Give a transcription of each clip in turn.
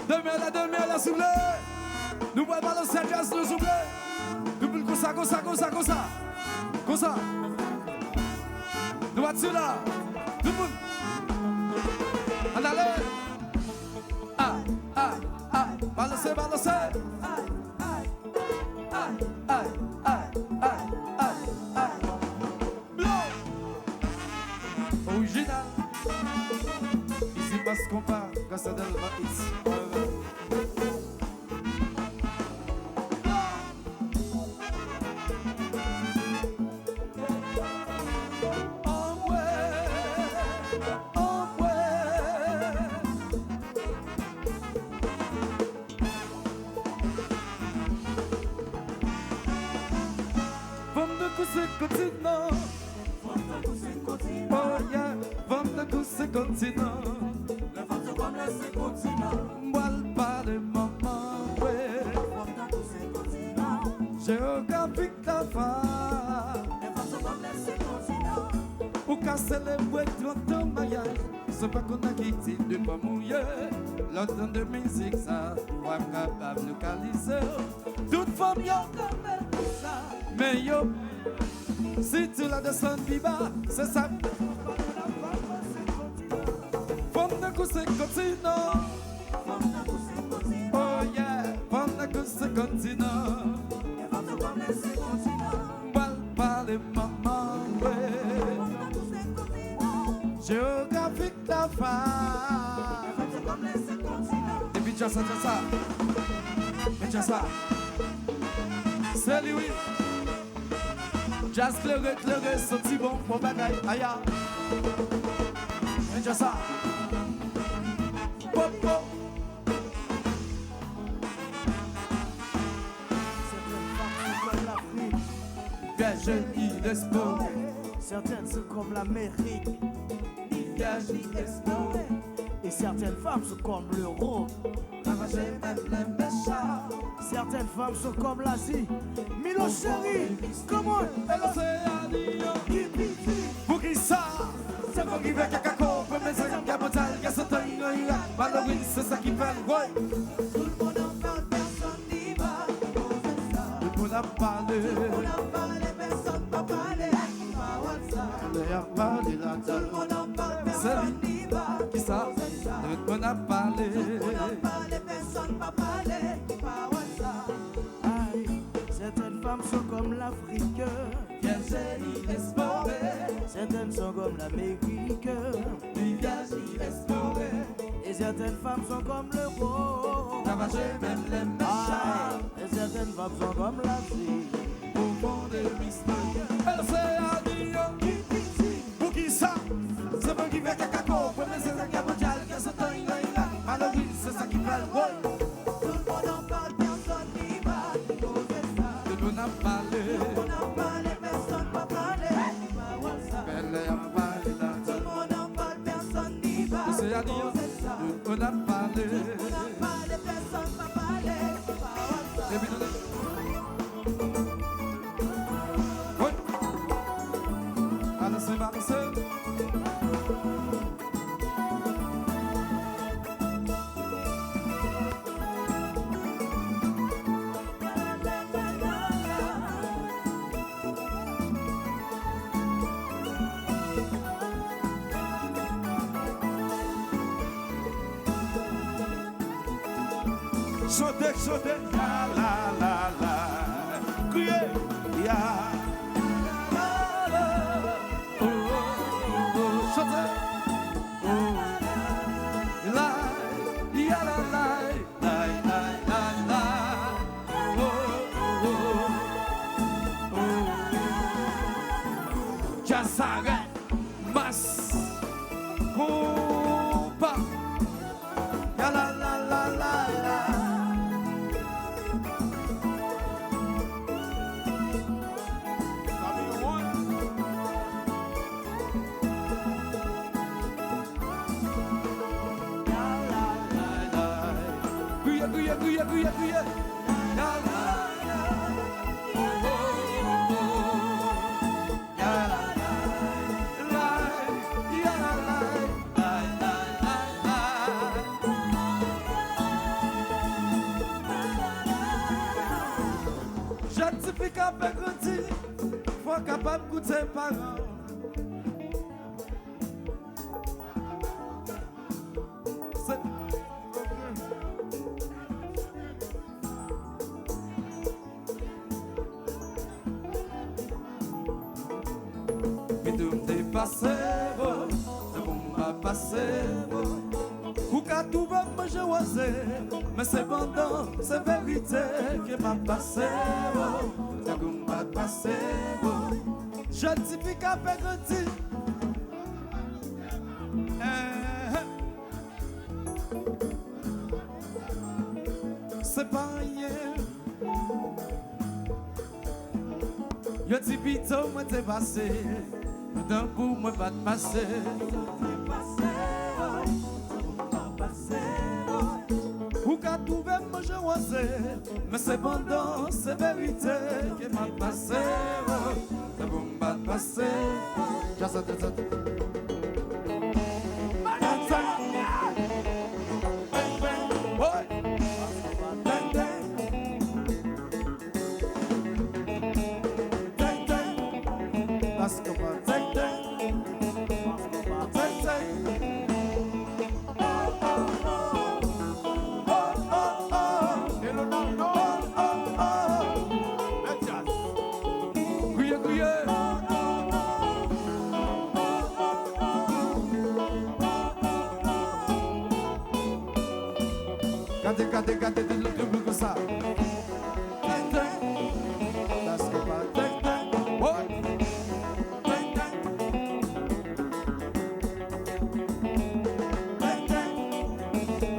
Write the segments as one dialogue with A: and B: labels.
A: Demain, s'il vous plaît. Nous pouvons balancer le jazz, s'il vous plaît. Nous pouvons comme ça. Comme ça. Nous allons là. Tout le monde. On allait. Balancez. Original. Ici pas ce qu'on parle, quand ça donne le hits. Oh yeah, vente de coups continent. Le vente comme laisser continent. Moi le pas de maman, ouais. Vente de coups continent. Géographique ta femme. Le vente comme laisser continent. Pour casser les bois 30 ans mariage. C'est pas qu'on a quitté de pas mouiller. L'automne de musique ça, moi capable de localiser. Toute femme y'a comme ça. Mais yo. Si tu la descends viva, c'est ça. Femme de cousse continent. Oh yeah, femme de cousse continent. Bal parle maman, ouais. Géographique ta femme. Et puis tu ça. Mais tu ça. C'est lui. Jazz clairé, sorti bon pour bagaille, aïe. Et déjà ça. Pop. Virginie d'Espo.
B: Certaines sont comme l'Amérique.
A: Virginie d'Espo.
B: Et certaines femmes sont comme l'Europe.
A: Ravager même les méchants.
B: Certaines femmes sont comme l'Asie. Milo chéri, comment
A: L'océanie, pour qui ça? C'est pour qui veut cacaco, pour mes amis, capotal, gasotin, Mallory, c'est ça qui fait le ouais.
C: Tout le monde en parle, personne n'y va.
A: Tout le monde en parle,
C: Personne ne peut parler.
A: d'ailleurs, parler là,
C: Tout le monde en parle, personne n'y va.
A: qui ça? Tout le monde en parle.
C: Personne ne peut parler.
B: Aïe, certaines femmes sont comme l'Afrique.
A: Virginie Espo.
B: Certaines sont comme l'Amérique.
A: Virginie Espo.
B: Et certaines femmes sont comme l'Europe.
A: Ravager même les méchants.
B: Et certaines femmes sont comme l'Asie.
A: Au fond des mystères. L'océanie, pour qui ça? C'est pour qui veut cacaco, pour mes amis, capotal, gasotin, Mallory, c'est ça qui fait le ouais.
C: Tout le monde en parle, personne n'y va.
A: Tout le monde en parle.
C: Tout le monde en parle, personne ne peut parler.
A: Belle en parle là.
C: Tout le monde en parle, personne n'y va.
A: L'océanie, tout le monde en parle.
C: Tout le monde en parle, personne ne peut parler.
A: Et puis, oui. Balancez. Chantez, la, criez, ya, la, chantez, la, ya la, ya s'arrête, masse, compas, ya la. Guya. J'suffis qu'à faire grandir, faut capable de goûter parents. Passé, c'est bon, va passer. Ou qu'à tout va manger oisé, mais c'est pendant, c'est vérité qui m'a passé. C'est bon, va passer. Je dis qu'à faire grandir. C'est pas rien. Yo dis pito, moi t'es passé. D'un coup, moi pas de passer. Ou qu'à trouver manger oisé, mais c'est pendant, c'est vérité qui m'a passé. C'est bon, pas de passer. Just a little. Cadê de lucro com essa? Das copas, oi.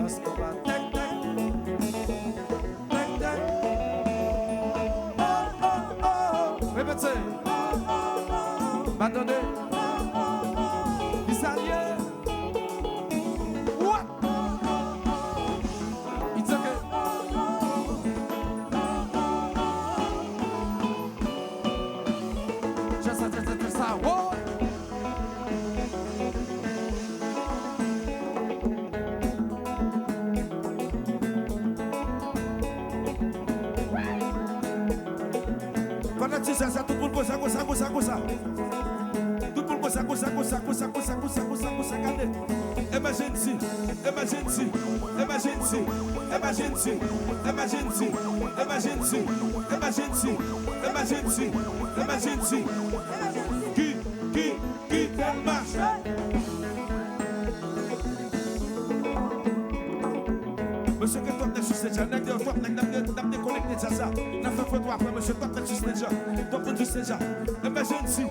A: Das copas, répétez. M'attendez. Ça tout pour ça. Tout pour ça. Emergency. Qui marche. Monsieur que toi t'es sur cette janette, toi t'es déconnecté de ça. N'a fait fois toi après monsieur toi t'es sur cette janette. Toi t'es sur cette janette. Emergency.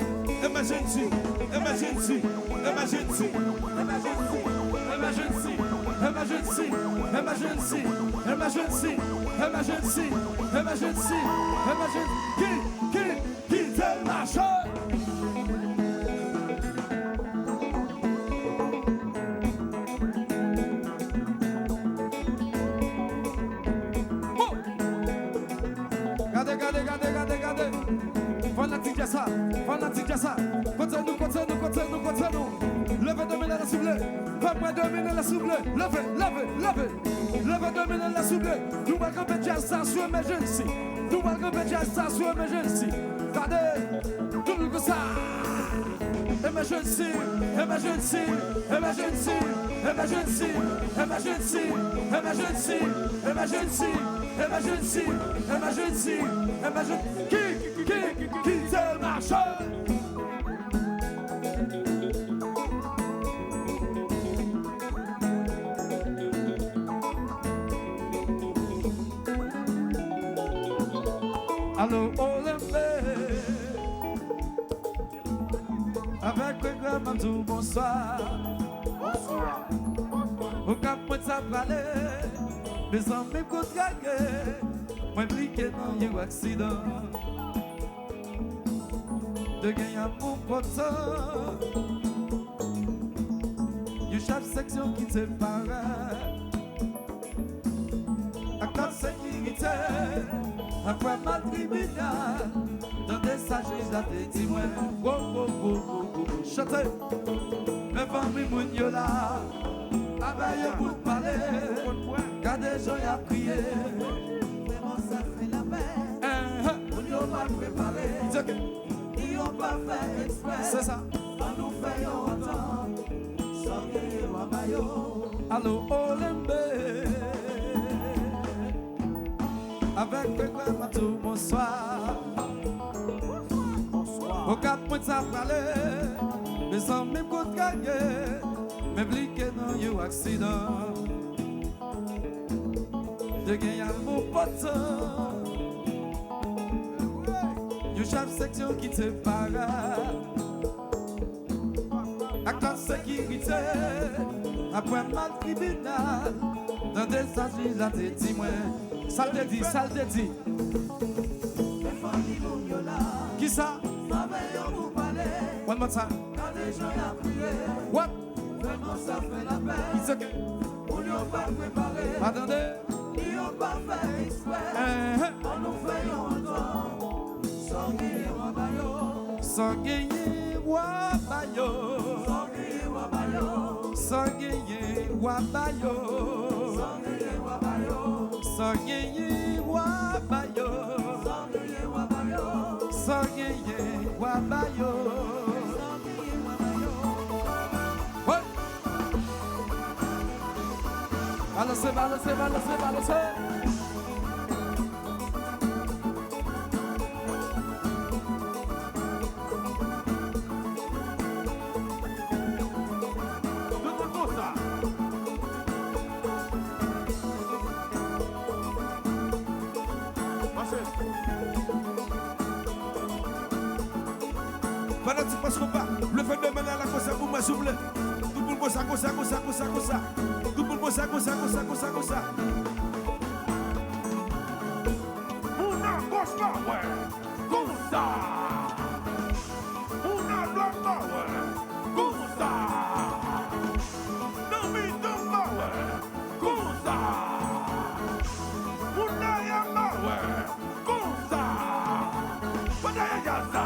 A: Qui te marche. Regardez. Fanatique à ça. Continue. Levez dominer la souble. Fais-moi dominer la souble. Levez. Levez dominer la souble. Nous allons camper ça sur emergency. Regardez. Tout le monde ça. Emergency. Qui te marche? Allô, Olympe, avec le grand manteau, bonsoir. Au cap, moi, ça parlait, mes amis contragués, moi, impliqué dans un accident. De gagner pour pourtant, you chaque section qui te paraît. À quoi sécurité, à quoi mal tribunal, dans des sages à tes témoins. Chantez, mes familles moun là, avec pour parler, car des gens y a prié.
C: Vraiment ça fait la paix. On y va
A: ok.
C: Ils ont pas fait exprès.
A: C'est ça.
C: On nous fait entendre. Sans guerre, Wabayo.
A: Allô, Olembe. Avec le grand matou, bonsoir. Au cap, moi, ça parlait. Mais sans même côté gagner. Mais bliqué dans un accident. De gagner un beau pote. Une chef section qui te parle. Avec la sécurité. Après mal tribunal. Dans des agiles, là, t'es dit, moi. Ça te dit, ça te dit. Qui ça? One more time.
C: Quand les gens y a prié,
A: What?
C: vraiment ça fait la peine.
A: It's okay.
C: Ils n'ont pas préparé,
A: Attendez.
C: ils n'ont pas fait exprès. On nous fait entendre. Sans guerre, Wabayo.
A: Sans gagner, Wabayo.
C: Sans guerre, Wabayo.
A: Sans gagner, Wabayo.
C: Sans guerre, Wabayo.
A: Sans gagner, Wabayo.
C: Sans guerre, Wabayo.
A: Sans gagner, Wabayo. Ouais. Balancez, balancez, balancez, balancez.
D: Pendant que tu passes pas, le phénomène à la cosa pour moi souple. Tout le monde cosa, cosa, cosa, cosa, cosa. Tout le monde cosa, cosa, cosa, cosa, cosa. Una cosa, ouais, cosa. Una loca, ouais, cosa. No me toma, ouais, cosa. Una yama, ouais, cosa. Padaya yasa.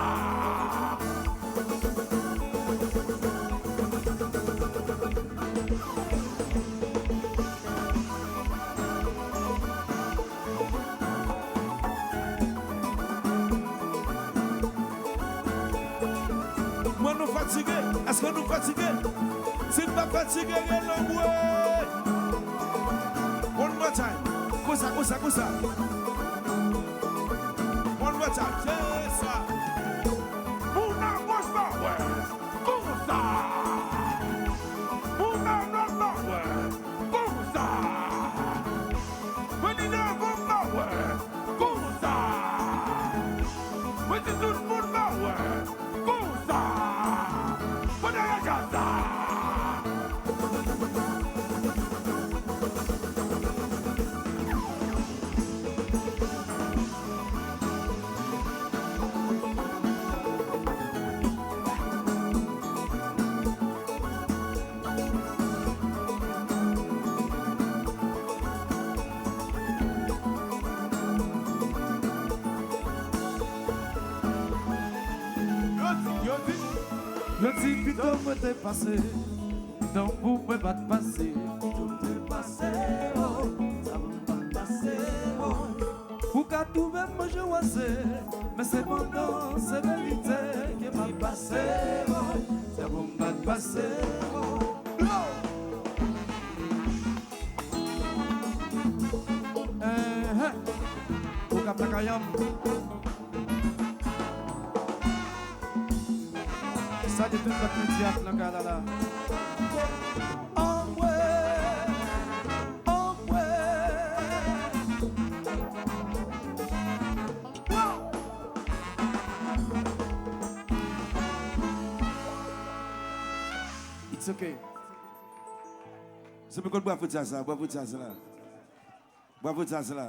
D: Moi nous fatigués, est-ce que nous fatigués? Si nous pas fatigués, nous one more time. Cosa, cosa, cosa. One more time. Yes, sir. Una cosa, ouais. Cosa. Una nota, ouais. Cosa. When you know bomba, ouais. Cosa. When you do bomba, ouais. Cosa. When you casa.
A: Le petit putain me t'est passé. Donc vous pouvez pas te passer.
C: Tout est passé, oh. Ça va pas passer, oh.
A: Pour qu'à tout même moi je oisé. Mais c'est pendant, c'est vérité qui m'a passé. Ça va pas te passer. Pour qu'à ta kayam. Ça dit tout le petit dans le cas là. Oh ouais, oh ouais. Wow. It's okay.
D: C'est pourquoi bravo ça, bravo ça là. Bravo ça là.